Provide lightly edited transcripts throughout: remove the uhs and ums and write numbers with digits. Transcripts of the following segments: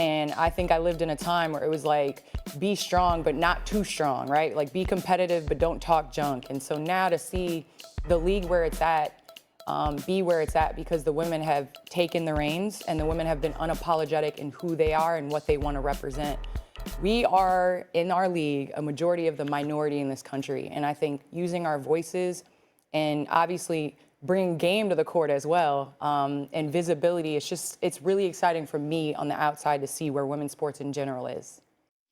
And I think I lived in a time where it was like, be strong, but not too strong, right? Like be competitive, but don't talk junk. And so now to see the league where it's at, be where it's at because the women have taken the reins and the women have been unapologetic in who they are and what they want to represent. We are, in our league, a majority of the minority in this country. And I think using our voices and obviously bringing game to the court as well, and visibility, it's really exciting for me on the outside to see where women's sports in general is.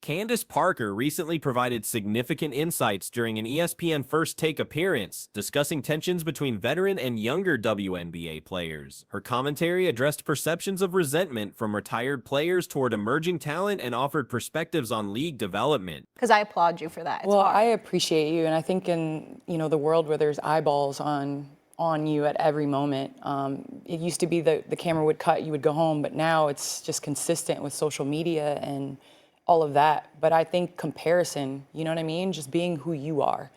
Candace Parker recently provided significant insights during an ESPN First Take appearance, discussing tensions between veteran and younger WNBA players. Her commentary addressed perceptions of resentment from retired players toward emerging talent and offered perspectives on league development. Because I applaud you for that. Well, I appreciate you, and I think in the world where there's eyeballs on you at every moment, it used to be the camera would cut, you would go home, but now it's just consistent with social media and all of that. But I think comparison, you know what I mean? Just being who you are,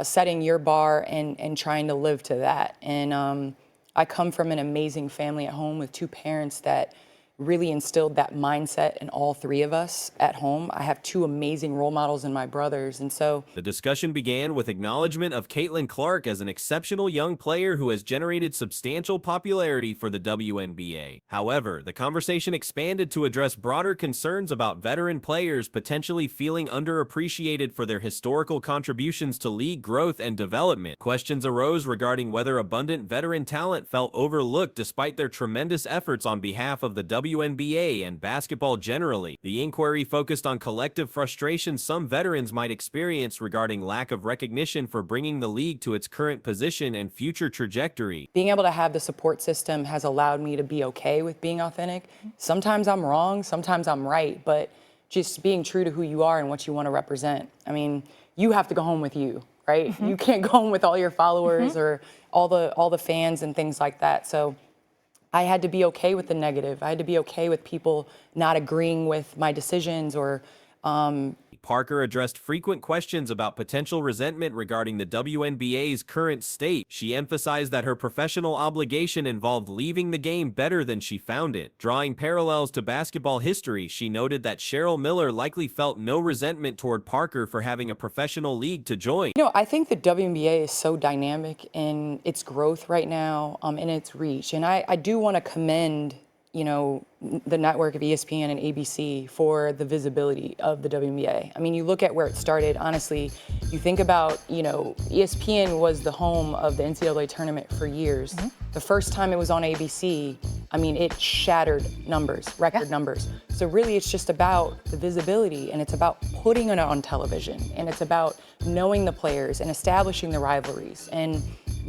setting your bar and trying to live to that. And I come from an amazing family at home with two parents that really instilled that mindset in all three of us at home. I have two amazing role models in my brothers, and so... The discussion began with acknowledgement of Caitlin Clark as an exceptional young player who has generated substantial popularity for the WNBA. However, the conversation expanded to address broader concerns about veteran players potentially feeling underappreciated for their historical contributions to league growth and development. Questions arose regarding whether abundant veteran talent felt overlooked despite their tremendous efforts on behalf of the WNBA and basketball generally. The inquiry focused on collective frustration some veterans might experience regarding lack of recognition for bringing the league to its current position and future trajectory. Being able to have the support system has allowed me to be okay with being authentic. Sometimes I'm wrong, sometimes I'm right, but just being true to who you are and what you want to represent. I mean, you have to go home with you, right? You can't go home with all your followers or all the fans and things like that. So I had to be okay with the negative. I had to be okay with people not agreeing with my decisions or Parker addressed frequent questions about potential resentment regarding the WNBA's current state. She emphasized that her professional obligation involved leaving the game better than she found it. Drawing parallels to basketball history, she noted that Cheryl Miller likely felt no resentment toward Parker for having a professional league to join. You know, I think the WNBA is so dynamic in its growth right now, in its reach. And I do want to commend the network of ESPN and ABC for the visibility of the WNBA. I mean, you look at where it started, honestly, you think about, ESPN was the home of the NCAA tournament for years. The first time it was on ABC, I mean, it shattered numbers, record numbers. So really it's just about the visibility and it's about putting it on television and it's about knowing the players and establishing the rivalries and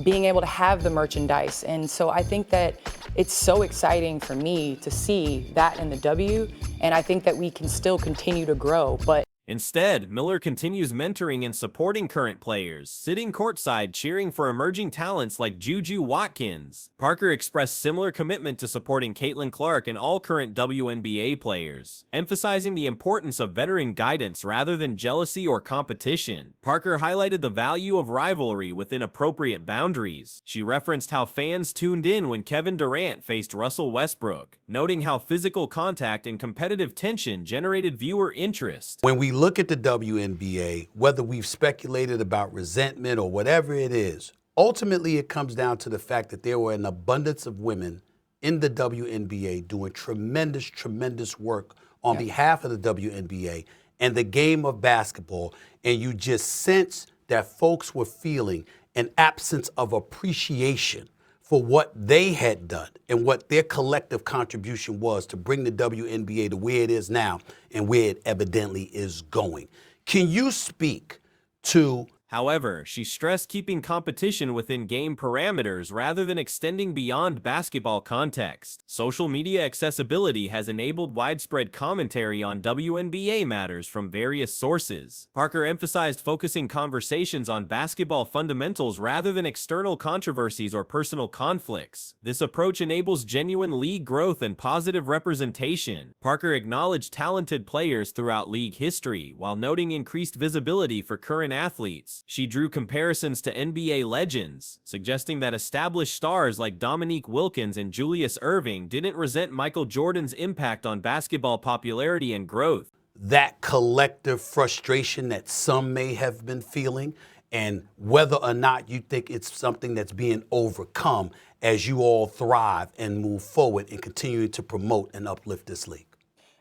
being able to have the merchandise. And so I think that it's so exciting for me to see that in the W, and I think that we can still continue to grow. But instead, Miller continues mentoring and supporting current players, sitting courtside cheering for emerging talents like Juju Watkins. Parker expressed similar commitment to supporting Caitlin Clark and all current WNBA players, emphasizing the importance of veteran guidance rather than jealousy or competition. Parker highlighted the value of rivalry within appropriate boundaries. She referenced how fans tuned in when Kevin Durant faced Russell Westbrook, noting how physical contact and competitive tension generated viewer interest. When we look at the WNBA, whether we've speculated about resentment or whatever it is, ultimately it comes down to the fact that there were an abundance of women in the WNBA doing tremendous, tremendous work on behalf of the WNBA and the game of basketball, and you just sense that folks were feeling an absence of appreciation for what they had done and what their collective contribution was to bring the WNBA to where it is now and where it evidently is going. Can you speak to... However, she stressed keeping competition within game parameters rather than extending beyond basketball context. Social media accessibility has enabled widespread commentary on WNBA matters from various sources. Parker emphasized focusing conversations on basketball fundamentals rather than external controversies or personal conflicts. This approach enables genuine league growth and positive representation. Parker acknowledged talented players throughout league history while noting increased visibility for current athletes. sports. She drew comparisons to NBA legends, suggesting that established stars like Dominique Wilkins and Julius Erving didn't resent Michael Jordan's impact on basketball popularity and growth. That collective frustration that some may have been feeling, and whether or not you think it's something that's being overcome as you all thrive and move forward and continue to promote and uplift this league.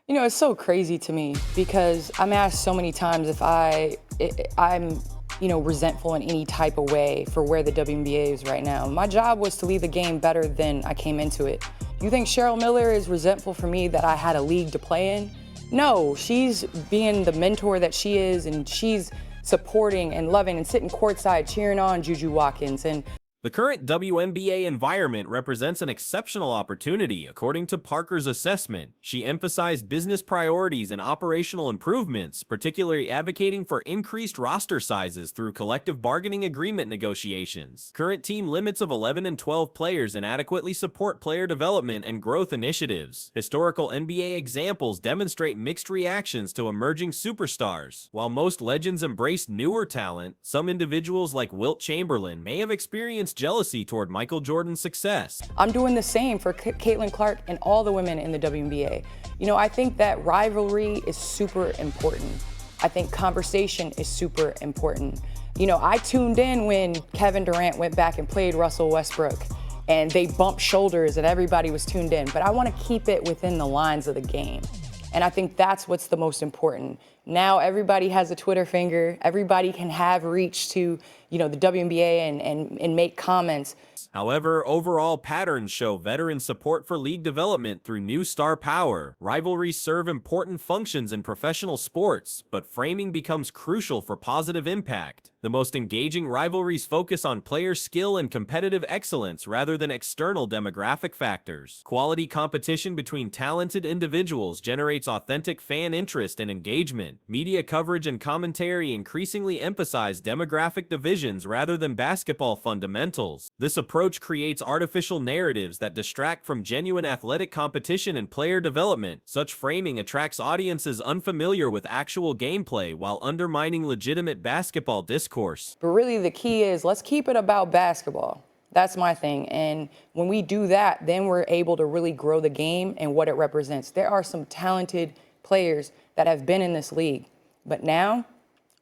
You know, it's so crazy to me because I'm asked so many times if I'm resentful in any type of way for where the WNBA is right now. My job was to leave the game better than I came into it. You think Cheryl Miller is resentful for me that I had a league to play in? No, she's being the mentor that she is, and she's supporting and loving and sitting courtside cheering on Juju Watkins. And the current WNBA environment represents an exceptional opportunity, according to Parker's assessment. She emphasized business priorities and operational improvements, particularly advocating for increased roster sizes through collective bargaining agreement negotiations. Current team limits of 11 and 12 players inadequately support player development and growth initiatives. Historical NBA examples demonstrate mixed reactions to emerging superstars. While most legends embrace newer talent, some individuals like Wilt Chamberlain may have experienced jealousy toward Michael Jordan's success. I'm doing the same for Caitlin Clark and all the women in the WNBA. You know, I think that rivalry is super important. I think conversation is super important. You know, I tuned in when Kevin Durant went back and played Russell Westbrook, and they bumped shoulders and everybody was tuned in. But I want to keep it within the lines of the game. And I think that's what's the most important. Now everybody has a Twitter finger. Everybody can have reach to, the WNBA and make comments. However, overall patterns show veteran support for league development through new star power. Rivalries serve important functions in professional sports, but framing becomes crucial for positive impact. The most engaging rivalries focus on player skill and competitive excellence rather than external demographic factors. Quality competition between talented individuals generates authentic fan interest and engagement. Media coverage and commentary increasingly emphasize demographic divisions rather than basketball fundamentals. This approach creates artificial narratives that distract from genuine athletic competition and player development. Such framing attracts audiences unfamiliar with actual gameplay while undermining legitimate basketball discourse. But really the key is, let's keep it about basketball. That's my thing. And when we do that, then we're able to really grow the game and what it represents. There are some talented players that have been in this league, but now,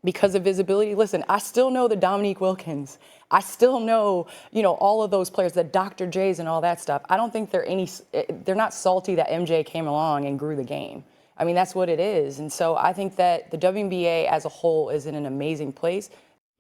because of visibility, listen, I still know the Dominique Wilkins. I still know, all of those players, the Dr. J's and all that stuff. I don't think they're not salty that MJ came along and grew the game. I mean, that's what it is. And so I think that the WNBA as a whole is in an amazing place.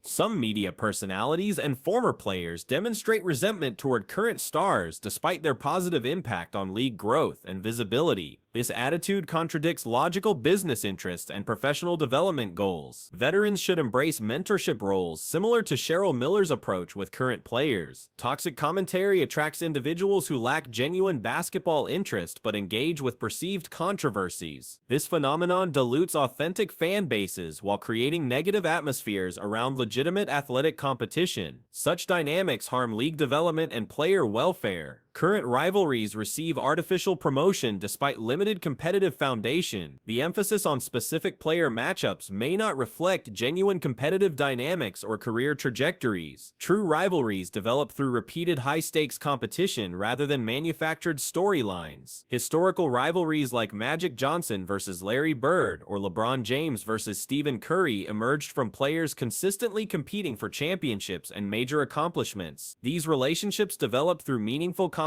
Some media personalities and former players demonstrate resentment toward current stars despite their positive impact on league growth and visibility. This attitude contradicts logical business interests and professional development goals. Veterans should embrace mentorship roles similar to Cheryl Miller's approach with current players. Toxic commentary attracts individuals who lack genuine basketball interest but engage with perceived controversies. This phenomenon dilutes authentic fan bases while creating negative atmospheres around legitimate athletic competition. Such dynamics harm league development and player welfare. Current rivalries receive artificial promotion despite limited competitive foundation. The emphasis on specific player matchups may not reflect genuine competitive dynamics or career trajectories. True rivalries develop through repeated high-stakes competition rather than manufactured storylines. Historical rivalries like Magic Johnson versus Larry Bird or LeBron James versus Stephen Curry emerged from players consistently competing for championships and major accomplishments. These relationships developed through meaningful competition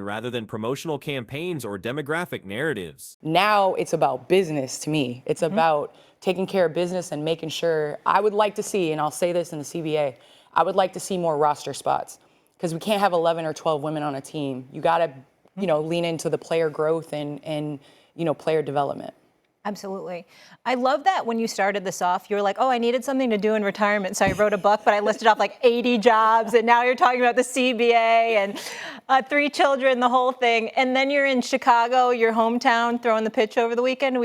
rather than promotional campaigns or demographic narratives. Now it's about business to me. It's about taking care of business and making sure. I would like to see, and I'll say this in the CBA, I would like to see more roster spots because we can't have 11 or 12 women on a team. You got to, lean into the player growth and player development. Absolutely. I love that when you started this off, you were like, oh, I needed something to do in retirement. So I wrote a book, but I listed off like 80 jobs. And now you're talking about the CBA and 3 children, the whole thing. And then you're in Chicago, your hometown, throwing the pitch over the weekend. Do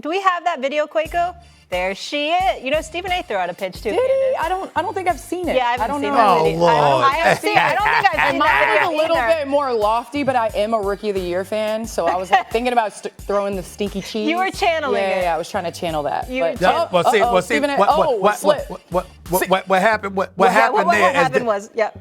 we have that video, Quaco? There she is. Stephen A. threw out a pitch too. Did he? I don't think I've seen it. Yeah, I don't seen know. that video. Lord. I don't think I've seen that Mine video is a little either. bit more lofty, but I am a Rookie of the Year fan, so I was thinking about throwing the stinky cheese. You were channeling it. Yeah, I was trying to channel that. You were But- channeling- Stephen A. Slip. What happened? What Yeah, happened there? What happened was, yeah.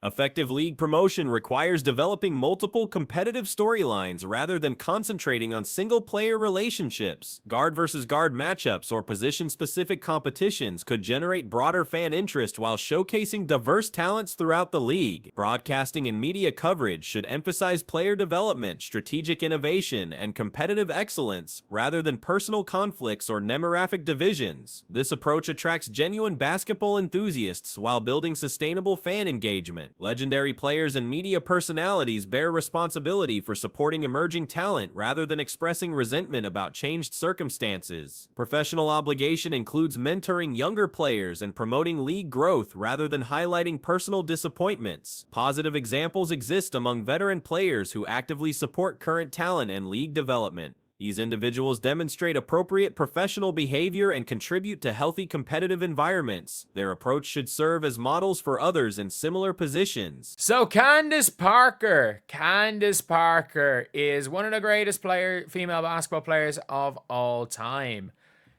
Effective league promotion requires developing multiple competitive storylines rather than concentrating on single-player relationships. Guard versus guard matchups or position-specific competitions could generate broader fan interest while showcasing diverse talents throughout the league. Broadcasting and media coverage should emphasize player development, strategic innovation, and competitive excellence rather than personal conflicts or demographic divisions. This approach attracts genuine basketball enthusiasts while building sustainable fan engagement. Legendary players and media personalities bear responsibility for supporting emerging talent rather than expressing resentment about changed circumstances. Professional obligation includes mentoring younger players and promoting league growth rather than highlighting personal disappointments. Positive examples exist among veteran players who actively support current talent and league development. These individuals demonstrate appropriate professional behavior and contribute to healthy competitive environments. Their approach should serve as models for others in similar positions. So Candace Parker is one of the greatest female basketball players of all time.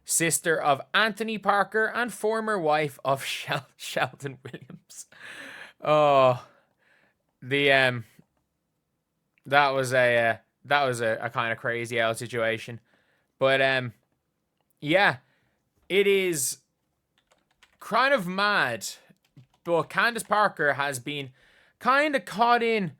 Sister of Anthony Parker and former wife of Shelton Williams. Oh, that was a kind of crazy out situation. But yeah, it is kind of mad. But Candace Parker has been kind of caught in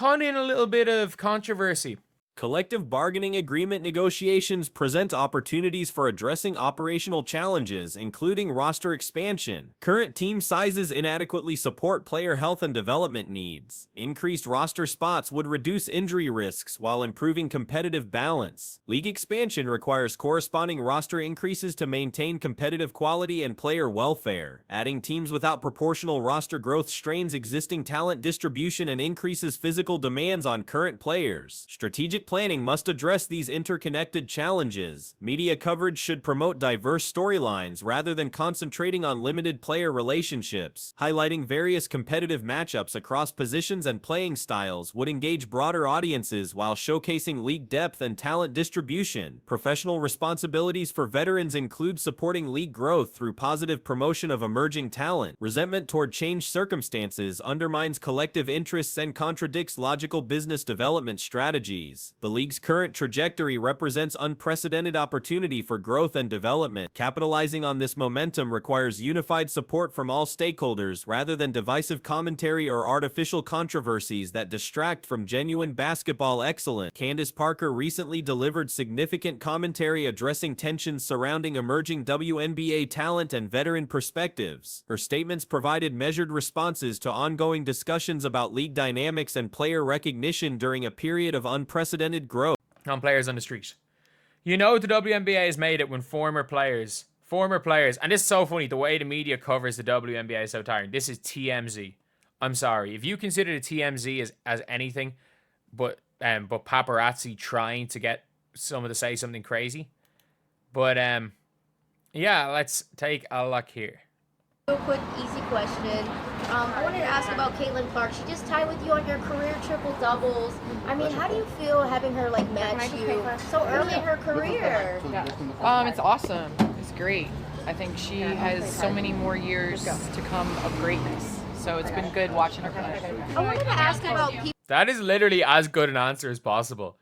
a little bit of controversy. Collective bargaining agreement negotiations present opportunities for addressing operational challenges, including roster expansion. Current team sizes inadequately support player health and development needs. Increased roster spots would reduce injury risks while improving competitive balance. League expansion requires corresponding roster increases to maintain competitive quality and player welfare. Adding teams without proportional roster growth strains existing talent distribution and increases physical demands on current players. Strategic planning must address these interconnected challenges. Media coverage should promote diverse storylines rather than concentrating on limited player relationships. Highlighting various competitive matchups across positions and playing styles would engage broader audiences while showcasing league depth and talent distribution. Professional responsibilities for veterans include supporting league growth through positive promotion of emerging talent. Resentment toward changed circumstances undermines collective interests and contradicts logical business development strategies. The league's current trajectory represents unprecedented opportunity for growth and development. Capitalizing on this momentum requires unified support from all stakeholders rather than divisive commentary or artificial controversies that distract from genuine basketball excellence. Candace Parker recently delivered significant commentary addressing tensions surrounding emerging WNBA talent and veteran perspectives. Her statements provided measured responses to ongoing discussions about league dynamics and player recognition during a period of unprecedented growth. On players on the street. You know the WNBA has made it when former players, and this is so funny, the way the media covers the WNBA is so tiring. This is TMZ. I'm sorry. If you consider the TMZ as anything but paparazzi trying to get someone to say something crazy. But yeah, let's take a look here. Real quick, easy question. I wanted to ask about Caitlin Clark. She just tied with you on your career triple doubles. I mean, how do you feel having her like match you so early in her career? It's awesome. It's great. I think she has so many more years to come of greatness. So it's been good watching her play. I wanted to ask about people. That is literally as good an answer as possible.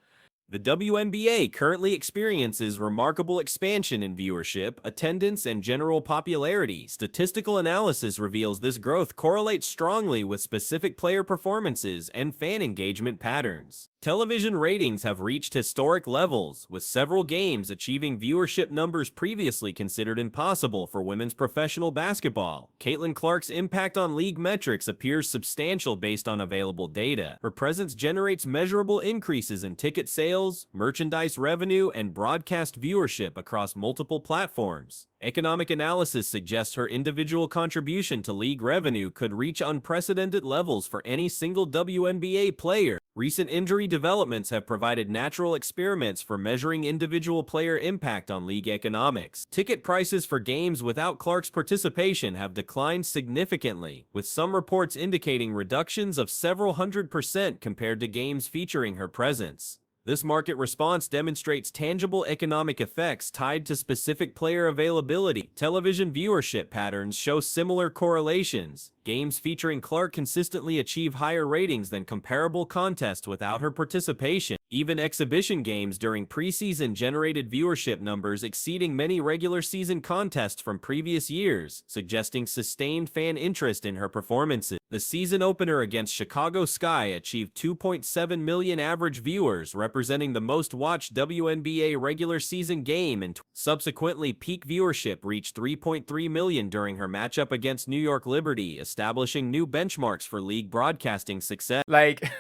The WNBA currently experiences remarkable expansion in viewership, attendance, and general popularity. Statistical analysis reveals this growth correlates strongly with specific player performances and fan engagement patterns. Television ratings have reached historic levels, with several games achieving viewership numbers previously considered impossible for women's professional basketball. Caitlin Clark's impact on league metrics appears substantial based on available data. Her presence generates measurable increases in ticket sales, merchandise revenue, and broadcast viewership across multiple platforms. Economic analysis suggests her individual contribution to league revenue could reach unprecedented levels for any single WNBA player. Recent injury developments have provided natural experiments for measuring individual player impact on league economics. Ticket prices for games without Clark's participation have declined significantly, with some reports indicating reductions of several 100% compared to games featuring her presence. This market response demonstrates tangible economic effects tied to specific player availability. Television viewership patterns show similar correlations. Games featuring Clark consistently achieve higher ratings than comparable contests without her participation. Even exhibition games during preseason generated viewership numbers exceeding many regular season contests from previous years, suggesting sustained fan interest in her performances. The season opener against Chicago Sky achieved 2.7 million average viewers, representing the most watched WNBA regular season game, and subsequently peak viewership reached 3.3 million during her matchup against New York Liberty, establishing new benchmarks for league broadcasting success. Like,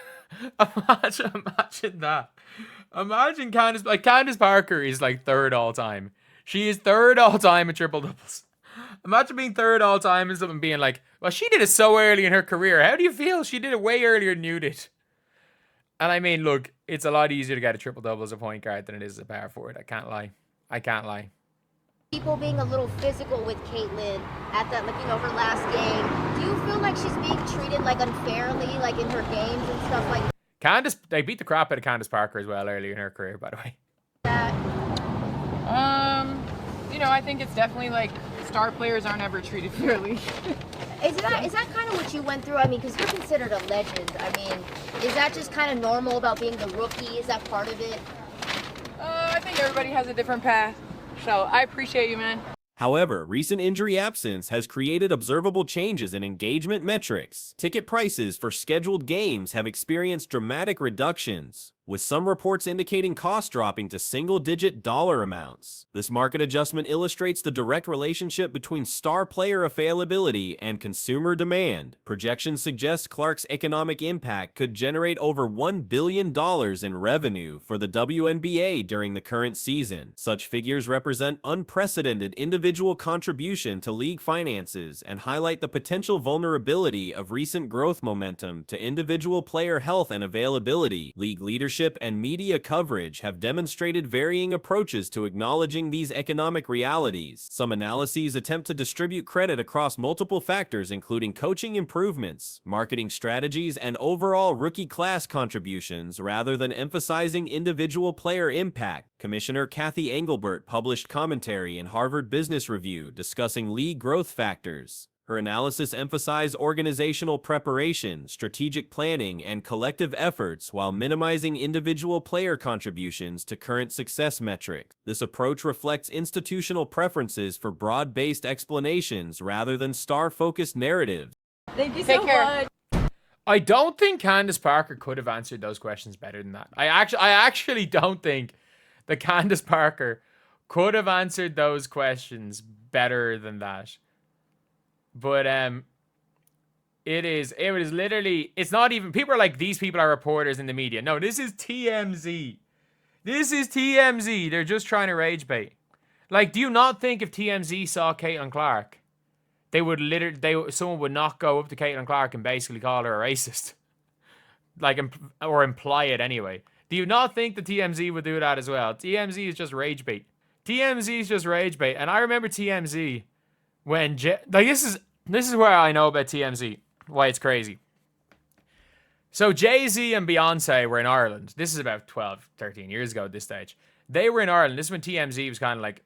imagine that. Imagine Candace Parker is like third all time. She is third all time in triple doubles. Imagine being third all time and someone being like, well, she did it so early in her career. How do you feel? She did it way earlier than you did. And I mean, look, it's a lot easier to get a triple double as a point guard than it is as a power forward. I can't lie. People being a little physical with Caitlyn at that, looking over last game. Do you feel like she's being treated like unfairly, like in her games and stuff like Candace, they beat the crap out of Candace Parker as well earlier in her career, by the way. that? I think it's definitely like star players aren't ever treated fairly. Is that kind of what you went through? I mean, because you're considered a legend. I mean, is that just kind of normal about being the rookie? Is that part of it? I think everybody has a different path. So I appreciate you, man. However, recent injury absence has created observable changes in engagement metrics. Ticket prices for scheduled games have experienced dramatic reductions, with some reports indicating costs dropping to single-digit dollar amounts. This market adjustment illustrates the direct relationship between star player availability and consumer demand. Projections suggest Clark's economic impact could generate over $1 billion in revenue for the WNBA during the current season. Such figures represent unprecedented individual contribution to league finances and highlight the potential vulnerability of recent growth momentum to individual player health and availability. League leadership and media coverage have demonstrated varying approaches to acknowledging these economic realities. Some analyses attempt to distribute credit across multiple factors, including coaching improvements, marketing strategies, and overall rookie class contributions, rather than emphasizing individual player impact. Commissioner Kathy Engelbert published commentary in Harvard Business Review discussing league growth factors. Her analysis emphasized organizational preparation, strategic planning, and collective efforts while minimizing individual player contributions to current success metrics. This approach reflects institutional preferences for broad-based explanations rather than star-focused narratives. Thank you so much. I don't think Candace Parker could have answered those questions better than that. I actually don't think that Candace Parker could have answered those questions better than that. But it is literally, it's not even, people are like, these people are reporters in the media. No, this is TMZ. This is TMZ. They're just trying to rage bait. Like, do you not think if TMZ saw Caitlin Clark, someone would not go up to Caitlin Clark and basically call her a racist? Like, or imply it anyway. Do you not think the TMZ would do that as well? TMZ is just rage bait. TMZ is just rage bait. And I remember TMZ when, this is where I know about TMZ, why it's crazy. So Jay-Z and Beyonce were in Ireland. This is about 12, 13 years ago at this stage. They were in Ireland. This is when TMZ was kind of like,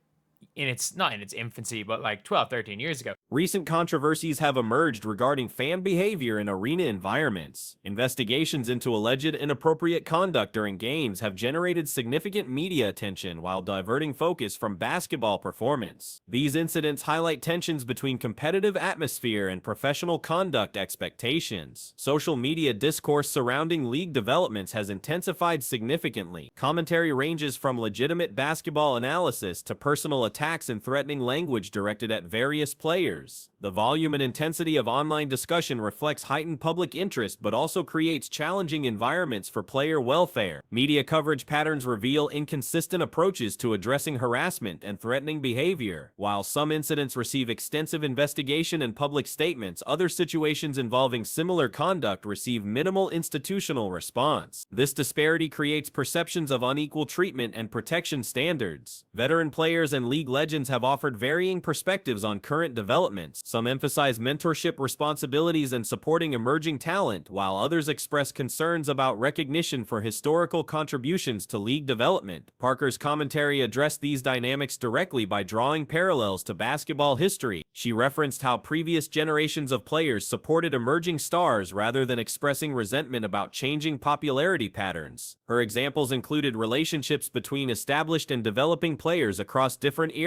not in its infancy, but like 12, 13 years ago. Recent controversies have emerged regarding fan behavior in arena environments. Investigations into alleged inappropriate conduct during games have generated significant media attention while diverting focus from basketball performance. These incidents highlight tensions between competitive atmosphere and professional conduct expectations. Social media discourse surrounding league developments has intensified significantly. Commentary ranges from legitimate basketball analysis to personal attacks and threatening language directed at various players. The volume and intensity of online discussion reflects heightened public interest but also creates challenging environments for player welfare. Media coverage patterns reveal inconsistent approaches to addressing harassment and threatening behavior. While some incidents receive extensive investigation and public statements, other situations involving similar conduct receive minimal institutional response. This disparity creates perceptions of unequal treatment and protection standards. Veteran players and league legends have offered varying perspectives on current developments. Some emphasize mentorship responsibilities and supporting emerging talent, while others express concerns about recognition for historical contributions to league development. Parker's commentary addressed these dynamics directly by drawing parallels to basketball history. She referenced how previous generations of players supported emerging stars rather than expressing resentment about changing popularity patterns. Her examples included relationships between established and developing players across different eras.